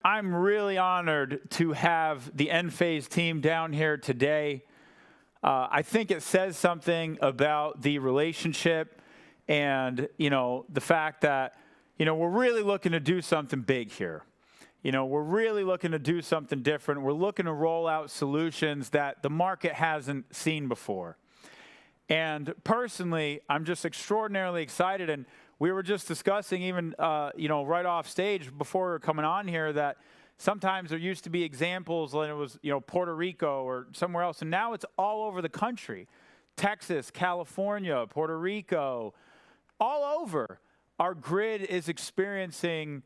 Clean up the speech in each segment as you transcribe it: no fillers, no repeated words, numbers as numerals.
I'm really honored to have the Enphase team down here today. I think it says something about the relationship and, the fact that, we're really looking to do something big here. We're really looking to do something different. We're looking to roll out solutions that the market hasn't seen before. And personally, I'm just extraordinarily excited. And we were just discussing even, right off stage before we were coming on here that sometimes there used to be examples when it was, Puerto Rico or somewhere else. And now it's all over the country. Texas, California, Puerto Rico, all over. Our grid is experiencing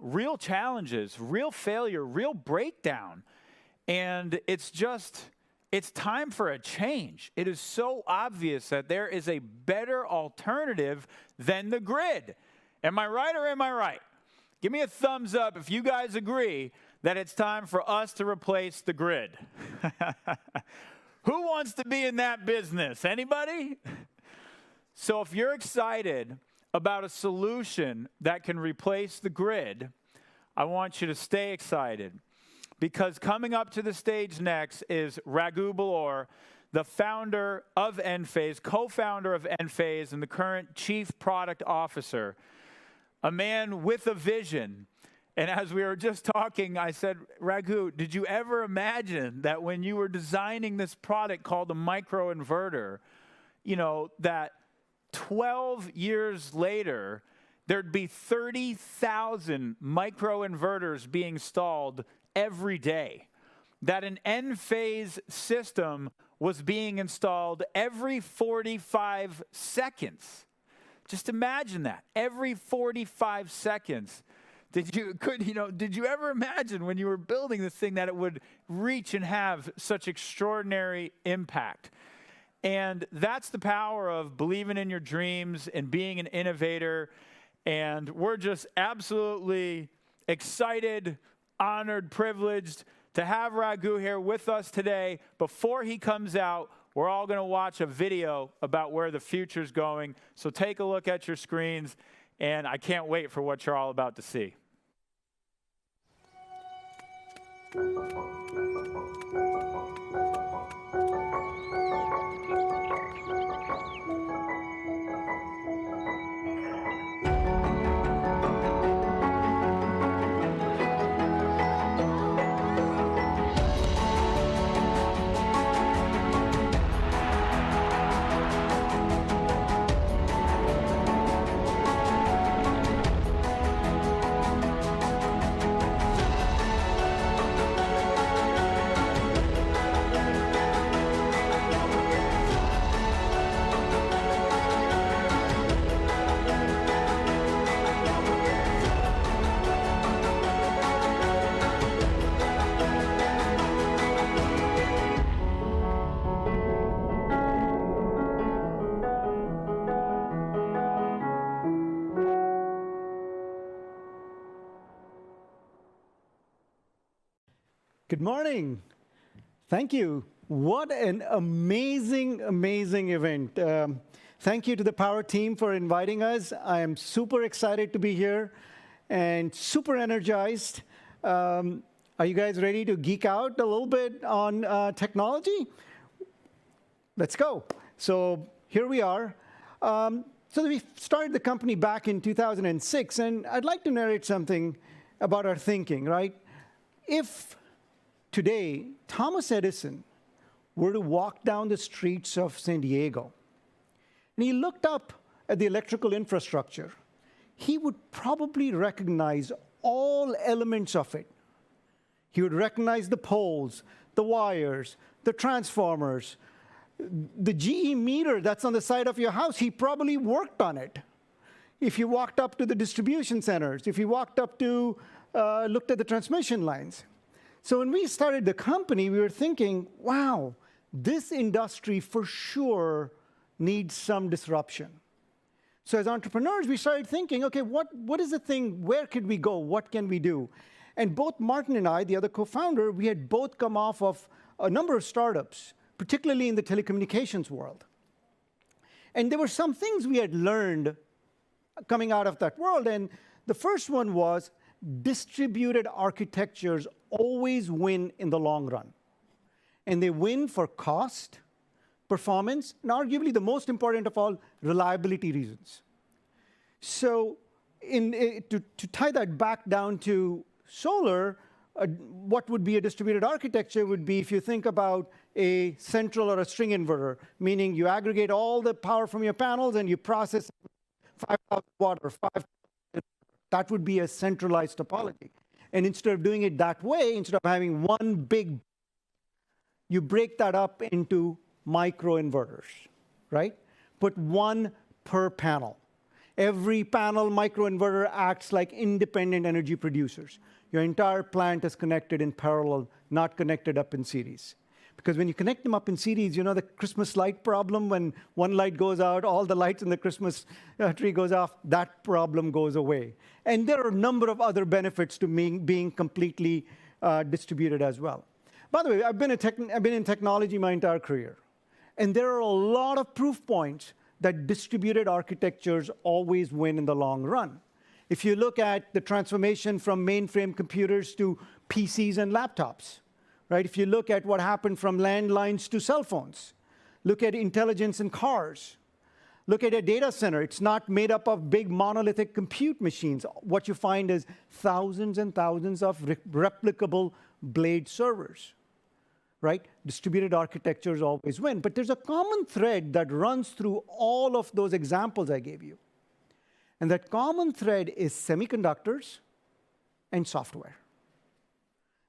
real challenges, real failure, real breakdown. And it's time for a change. It is so obvious that there is a better alternative than the grid. Am I right or am I right? Give me a thumbs up if you guys agree that it's time for us to replace the grid. Who wants to be in that business? Anybody? So if you're excited about a solution that can replace the grid, I want you to stay excited. Because coming up to the stage next is Raghu Belur, the founder of Enphase, co-founder of Enphase, and the current chief product officer. A man with a vision. And as we were just talking, I said, Raghu, did you ever imagine that when you were designing this product called a microinverter, that 12 years later, there'd be 30,000 microinverters being installed every day, that an Enphase system was being installed every 45 seconds. Just imagine that, every 45 seconds. Did you ever imagine when you were building this thing that it would reach and have such extraordinary impact? And that's the power of believing in your dreams and being an innovator. And we're just absolutely excited, honored, privileged to have Raghu here with us today. Before he comes out, we're all going to watch a video about where the future's going. So take a look at your screens, and I can't wait for what you're all about to see. Good morning. Thank you. What an amazing, amazing event. Thank you to the Powur team for inviting us. I am super excited to be here and super energized. Are you guys ready to geek out a little bit on technology? Let's go. So here we are. So we started the company back in 2006, and I'd like to narrate something about our thinking, right? If today, Thomas Edison were to walk down the streets of San Diego, and he looked up at the electrical infrastructure, he would probably recognize all elements of it. He would recognize the poles, the wires, the transformers, the GE meter that's on the side of your house. He probably worked on it. If you walked up to the distribution centers, if you walked up to, looked at the transmission lines. So when we started the company, we were thinking, wow, this industry for sure needs some disruption. So as entrepreneurs, we started thinking, okay, what is the thing, where could we go, what can we do? And both Martin and I, the other co-founder, we had both come off of a number of startups, particularly in the telecommunications world. And there were some things we had learned coming out of that world, and the first one was distributed architectures always win in the long run. And they win for cost, performance, and arguably the most important of all, reliability reasons. So to tie that back down to solar, what would be a distributed architecture would be if you think about a central or a string inverter, meaning you aggregate all the power from your panels and you process 5,000 watt or 5,000. That would be a centralized topology. And instead of doing it that way, instead of having one big, you break that up into microinverters, right? Put one per panel. Every panel microinverter acts like independent energy producers. Your entire plant is connected in parallel, not connected up in series. Because when you connect them up in series, you know the Christmas light problem, when one light goes out, all the lights in the Christmas tree goes off, that problem goes away. And there are a number of other benefits to being completely distributed as well. By the way, I've been in technology my entire career. And there are a lot of proof points that distributed architectures always win in the long run. If you look at the transformation from mainframe computers to PCs and laptops, right? If you look at what happened from landlines to cell phones, look at intelligence in cars, look at a data center. It's not made up of big monolithic compute machines. What you find is thousands and thousands of replicable blade servers, right? Distributed architectures always win. But there's a common thread that runs through all of those examples I gave you. And that common thread is semiconductors and software.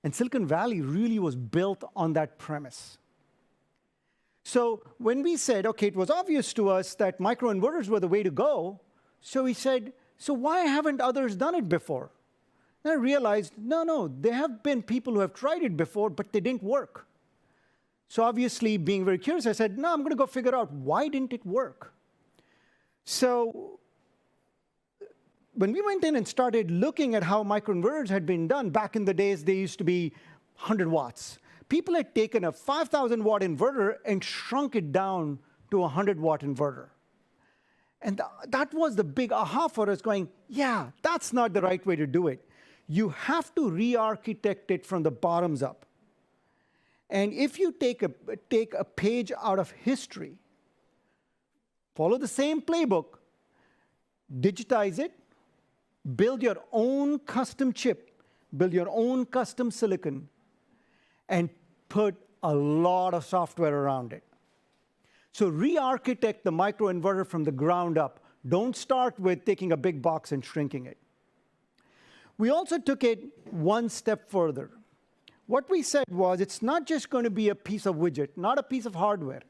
And Silicon Valley really was built on that premise. So when we said, OK, it was obvious to us that microinverters were the way to go, so we said, so why haven't others done it before? And I realized, no, there have been people who have tried it before, but they didn't work. So obviously, being very curious, I said, no, I'm going to go figure out why didn't it work. So when we went in and started looking at how microinverters had been done, back in the days, they used to be 100 watts. People had taken a 5,000 watt inverter and shrunk it down to a 100-watt inverter. And that was the big aha for us, going, yeah, that's not the right way to do it. You have to re-architect it from the bottoms up. And if you take a page out of history, follow the same playbook, digitize it, build your own custom chip, build your own custom silicon, and put a lot of software around it. So re-architect the microinverter from the ground up. Don't start with taking a big box and shrinking it. We also took it one step further. What we said was, it's not just going to be a piece of widget, not a piece of hardware.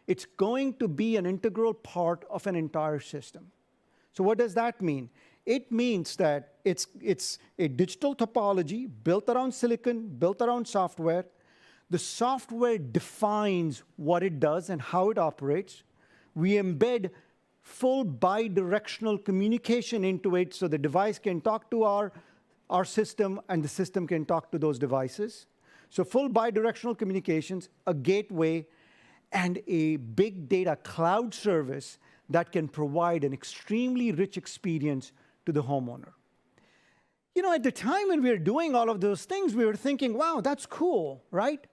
It's going to be an integral part of an entire system. So what does that mean? It means that it's a digital topology built around silicon, built around software. The software defines what it does and how it operates. We embed full bidirectional communication into it so the device can talk to our system and the system can talk to those devices. So full bidirectional communications, a gateway, and a big data cloud service that can provide an extremely rich experience to the homeowner. You know, at the time when we were doing all of those things, we were thinking, wow, that's cool, right?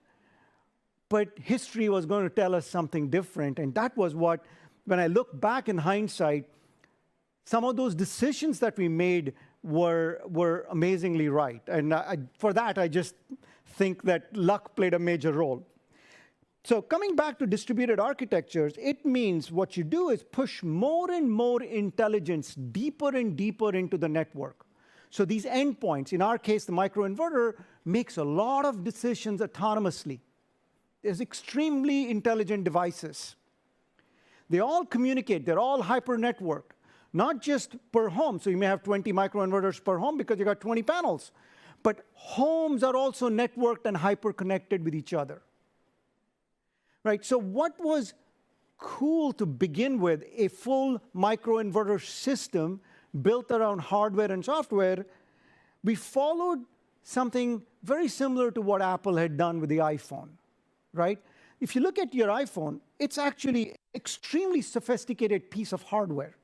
But history was going to tell us something different. And that was what, when I look back in hindsight, some of those decisions that we made were amazingly right. And for that, I just think that luck played a major role. So coming back to distributed architectures, it means what you do is push more and more intelligence deeper and deeper into the network. So these endpoints, in our case, the microinverter, makes a lot of decisions autonomously. There's extremely intelligent devices. They all communicate. They're all hyper-networked, not just per home. So you may have 20 microinverters per home because you got 20 panels. But homes are also networked and hyper-connected with each other. Right? So what was cool to begin with, a full microinverter system built around hardware and software, we followed something very similar to what Apple had done with the iPhone, right? If you look at your iPhone, it's actually an extremely sophisticated piece of hardware.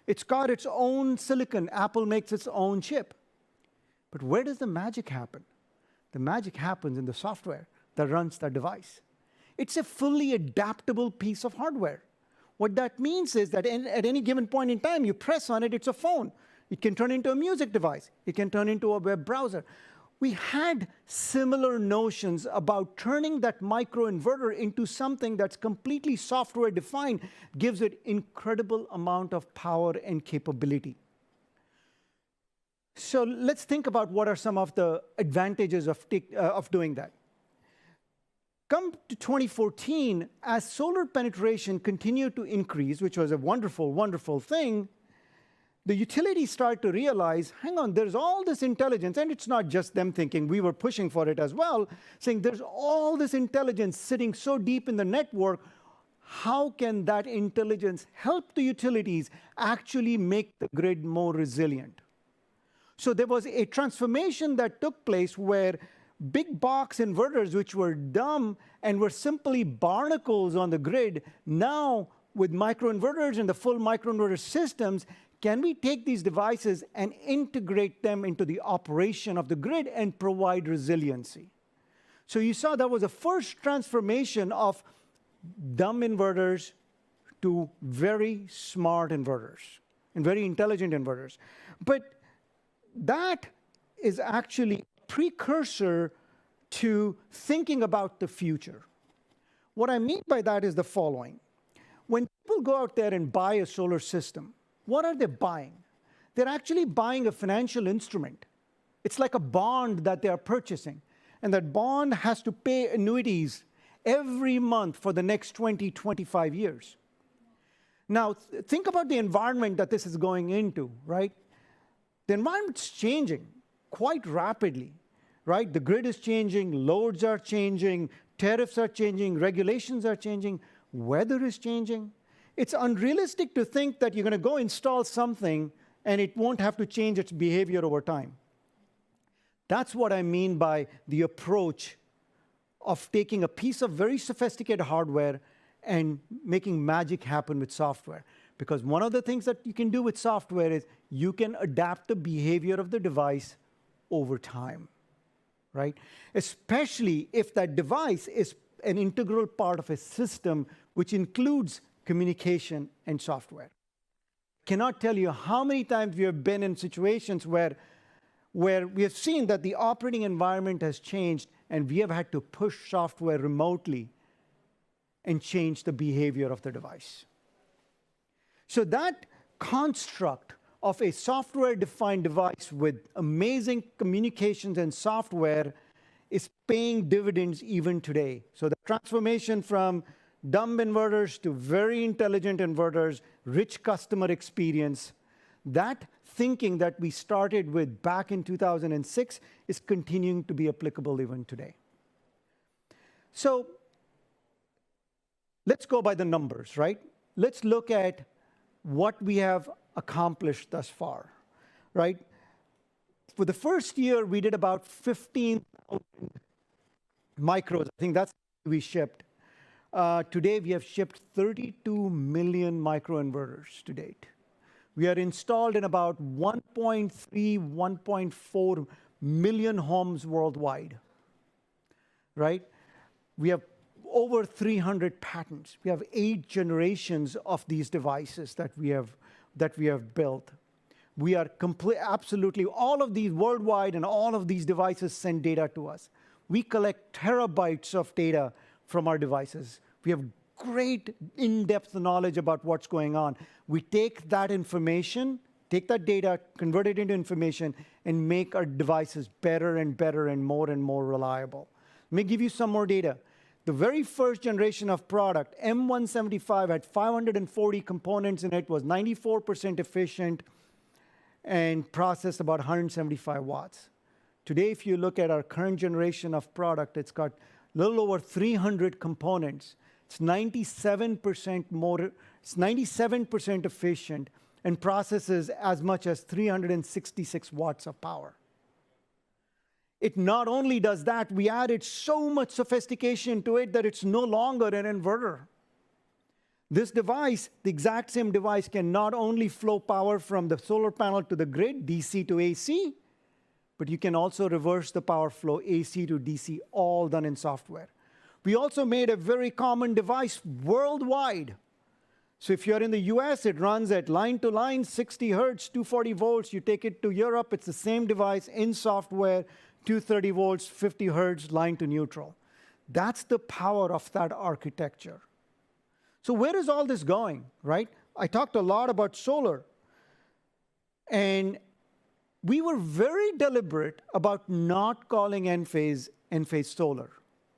It's got its own silicon. Apple makes its own chip. But where does the magic happen? The magic happens in the software that runs that device. It's a fully adaptable piece of hardware. What that means is that at any given point in time, you press on it, it's a phone. It can turn into a music device. It can turn into a web browser. We had similar notions about turning that microinverter into something that's completely software defined, gives it incredible amount of power and capability. So let's think about what are some of the advantages of doing that. Come to 2014, as solar penetration continued to increase, which was a wonderful, wonderful thing, the utilities start to realize, hang on, there's all this intelligence, and it's not just them thinking, we were pushing for it as well, saying there's all this intelligence sitting so deep in the network, how can that intelligence help the utilities actually make the grid more resilient? So there was a transformation that took place where big box inverters, which were dumb and were simply barnacles on the grid, now with microinverters and the full microinverter systems, can we take these devices and integrate them into the operation of the grid and provide resiliency? So you saw that was the first transformation of dumb inverters to very smart inverters and very intelligent inverters. But that is actually a precursor to thinking about the future. What I mean by that is the following. When people go out there and buy a solar system, what are they buying? They're actually buying a financial instrument. It's like a bond that they are purchasing. And that bond has to pay annuities every month for the next 20, 25 years. Now, think about the environment that this is going into, right? The environment's changing quite rapidly, right? The grid is changing, loads are changing, tariffs are changing, regulations are changing, weather is changing. It's unrealistic to think that you're going to go install something and it won't have to change its behavior over time. That's what I mean by the approach of taking a piece of very sophisticated hardware and making magic happen with software. Because one of the things that you can do with software is you can adapt the behavior of the device over time, right? Especially if that device is an integral part of a system which includes communication and software. Cannot tell you how many times we have been in situations where we have seen that the operating environment has changed and we have had to push software remotely and change the behavior of the device. So that construct of a software-defined device with amazing communications and software is paying dividends even today. So the transformation from dumb inverters to very intelligent inverters, rich customer experience, that thinking that we started with back in 2006 is continuing to be applicable even today. So let's go by the numbers, right? Let's look at what we have accomplished thus far, right? For the first year, we did about 15,000 micros. I think that's what we shipped. Today, we have shipped 32 million microinverters to date. We are installed in about 1.3, 1.4 million homes worldwide, right? We have over 300 patents. We have 8 generations of these devices that we have built. We are absolutely, all of these worldwide and all of these devices send data to us. We collect terabytes of data from our devices. We have great in-depth knowledge about what's going on. We take that information, take that data, convert it into information, and make our devices better and better and more reliable. Let me give you some more data. The very first generation of product, M175, had 540 components in it, was 94% efficient, and processed about 175 watts. Today, if you look at our current generation of product, it's got a little over 300 components. It's 97% efficient and processes as much as 366 watts of power. It not only does that, we added so much sophistication to it that it's no longer an inverter. This device, the exact same device, can not only flow power from the solar panel to the grid, DC to AC, but you can also reverse the power flow AC to DC, all done in software. We also made a very common device worldwide. So if you're in the US, it runs at line to line, 60 hertz, 240 volts. You take it to Europe, it's the same device in software, 230 volts, 50 hertz, line to neutral. That's the power of that architecture. So where is all this going, right? I talked a lot about solar. And we were very deliberate about not calling Enphase Solar.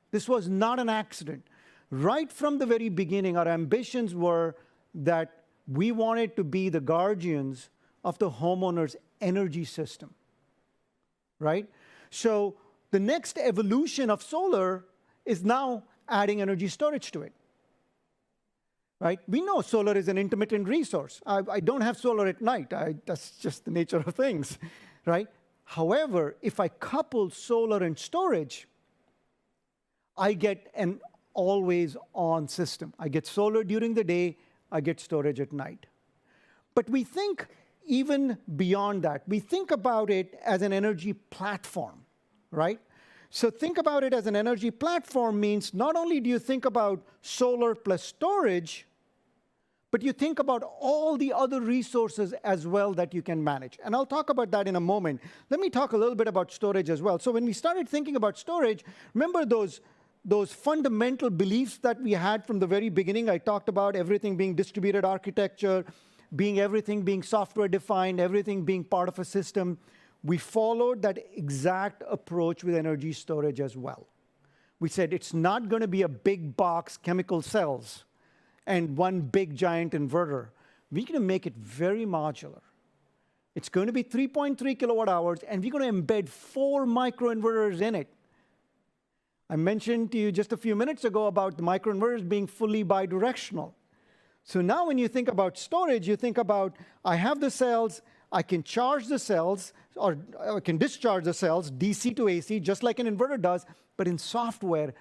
This was not an accident. Right from the very beginning, our ambitions were that we wanted to be the guardians of the homeowner's energy system, right? So the next evolution of solar is now adding energy storage to it. Right? We know solar is an intermittent resource. I don't have solar at night. That's just the nature of things, right? However, if I couple solar and storage, I get an always-on system. I get solar during the day, I get storage at night. But we think even beyond that. We think about it as an energy platform, right? So think about it as an energy platform means not only do you think about solar plus storage, but you think about all the other resources as well that you can manage. And I'll talk about that in a moment. Let me talk a little bit about storage as well. So when we started thinking about storage, remember those fundamental beliefs that we had from the very beginning? I talked about everything being distributed architecture, everything being software defined, everything being part of a system. We followed that exact approach with energy storage as well. We said it's not going to be a big box chemical cells and one big giant inverter. We're going to make it very modular. It's going to be 3.3 kilowatt hours, and we're going to embed 4 microinverters in it. I mentioned to you just a few minutes ago about the microinverters being fully bidirectional. So now when you think about storage, you think about, I have the cells, I can charge the cells, or I can discharge the cells, DC to AC, just like an inverter does, but in software,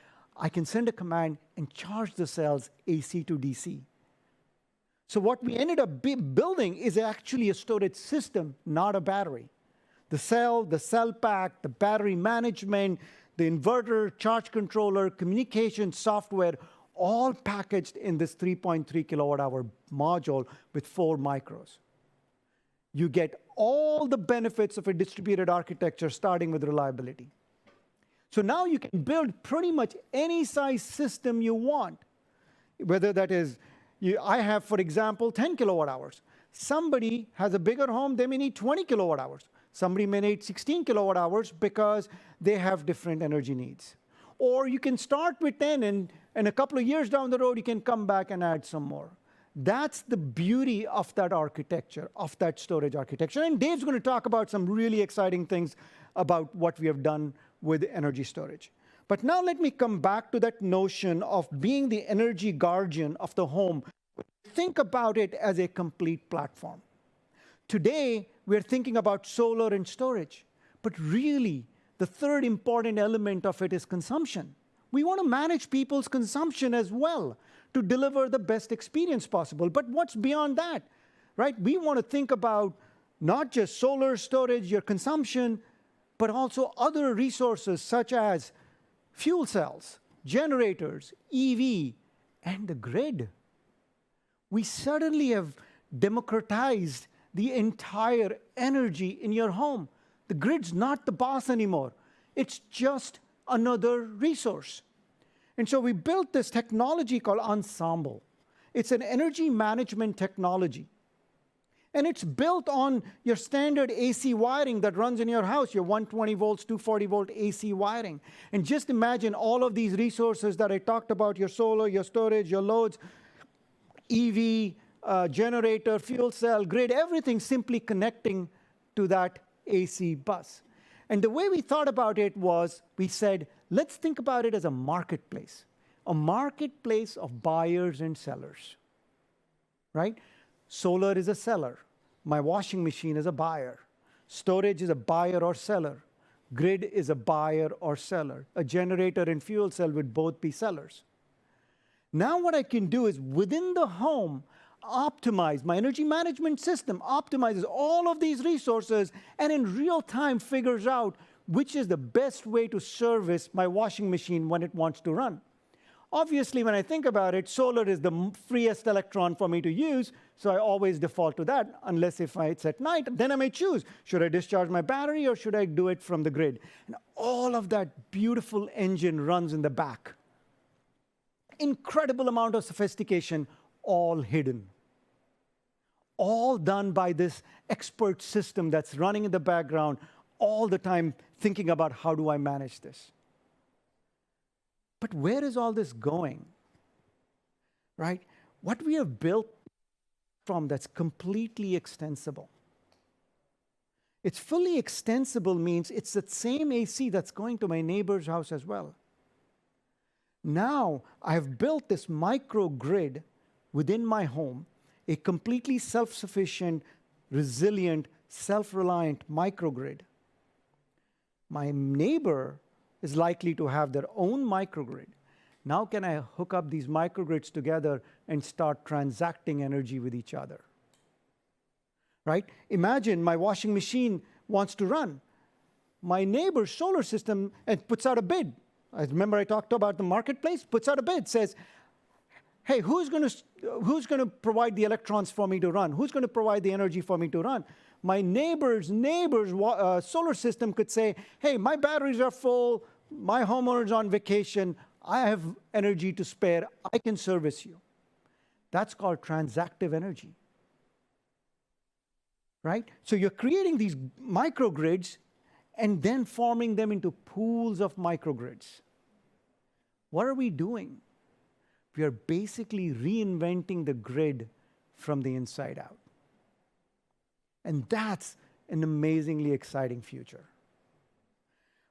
I can send a command and charge the cells AC to DC. So what we ended up building is actually a storage system, not a battery. The cell pack, the battery management, the inverter, charge controller, communication software, all packaged in this 3.3 kilowatt hour module with 4 micros. You get all the benefits of a distributed architecture, starting with reliability. So now you can build pretty much any size system you want, whether that is, I have, for example, 10 kilowatt hours. Somebody has a bigger home, they may need 20 kilowatt hours. Somebody may need 16 kilowatt hours because they have different energy needs. Or you can start with 10, and a couple of years down the road, you can come back and add some more. That's the beauty of that architecture, of that storage architecture. And Dave's going to talk about some really exciting things about what we have done with energy storage. But now let me come back to that notion of being the energy guardian of the home. Think about it as a complete platform. Today, we're thinking about solar and storage. But really, the third important element of it is consumption. We want to manage people's consumption as well to deliver the best experience possible. But what's beyond that, right? We want to think about not just solar storage, your consumption, but also other resources such as fuel cells, generators, EV, and the grid. We suddenly have democratized the entire energy in your home. The grid's not the boss anymore. It's just another resource. And so we built this technology called Ensemble. It's an energy management technology. And it's built on your standard AC wiring that runs in your house, your 120 volts, 240 volt AC wiring. And just imagine all of these resources that I talked about, your solar, your storage, your loads, EV, generator, fuel cell, grid, everything simply connecting to that AC bus. And the way we thought about it was, we said, let's think about it as a marketplace of buyers and sellers, right? Solar is a seller. My washing machine is a buyer. Storage is a buyer or seller. Grid is a buyer or seller. A generator and fuel cell would both be sellers. Now what I can do is, within the home, optimize, my energy management system optimizes all of these resources and in real time figures out which is the best way to service my washing machine when it wants to run. Obviously, when I think about it, solar is the freest electron for me to use, so I always default to that, unless if it's at night, then I may choose, should I discharge my battery or should I do it from the grid? And all of that beautiful engine runs in the back. Incredible amount of sophistication, all hidden. All done by this expert system that's running in the background all the time, thinking about how do I manage this. But where is all this going? Right? What we have built from that's completely extensible. It's fully extensible means it's the same AC that's going to my neighbor's house as well. Now, I've built this microgrid within my home, a completely self-sufficient, resilient, self-reliant microgrid. My neighbor is likely to have their own microgrid. Now can I hook up these microgrids together and start transacting energy with each other? Right? Imagine my washing machine wants to run. My neighbor's solar system puts out a bid. I remember I talked about the marketplace, puts out a bid, says, hey, who's going to provide the electrons for me to run? Who's going to provide the energy for me to run? My neighbor's solar system could say, hey, my batteries are full, my homeowner's on vacation, I have energy to spare, I can service you. That's called transactive energy. Right? So you're creating these microgrids and then forming them into pools of microgrids. What are we doing? We are basically reinventing the grid from the inside out. And that's an amazingly exciting future.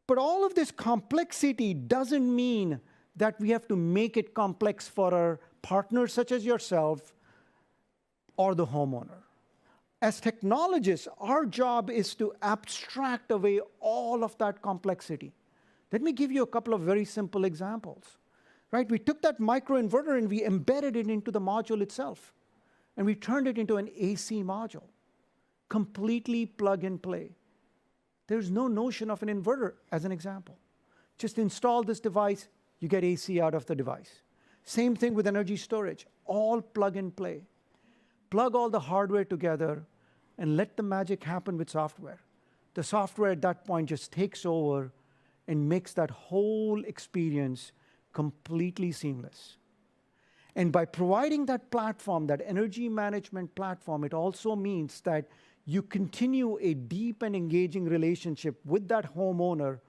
But all of this complexity doesn't mean that we have to make it complex for our partners such as yourself or the homeowner. As technologists, our job is to abstract away all of that complexity. Let me give you a couple of very simple examples. Right? We took that microinverter and we embedded it into the module itself. And we turned it into an AC module. Completely plug and play. There's no notion of an inverter as an example. Just install this device, you get AC out of the device. Same thing with energy storage, all plug and play. Plug all the hardware together and let the magic happen with software. The software at that point just takes over and makes that whole experience completely seamless. And by providing that platform, that energy management platform, it also means that you continue a deep and engaging relationship with that homeowner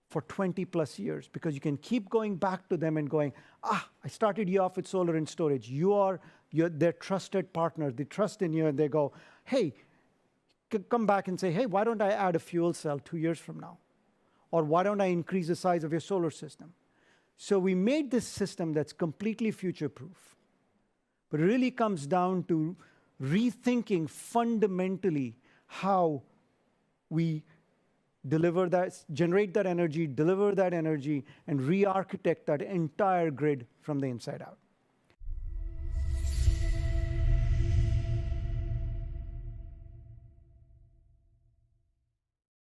for 20 plus years, because you can keep going back to them and going, I started you off with solar and storage. You're their trusted partner. They trust in you and they go, hey, come back and say, hey, why don't I add a fuel cell 2 years from now? Or why don't I increase the size of your solar system? So we made this system that's completely future-proof. But it really comes down to rethinking fundamentally how we deliver that, generate that energy, deliver that energy, and re-architect that entire grid from the inside out.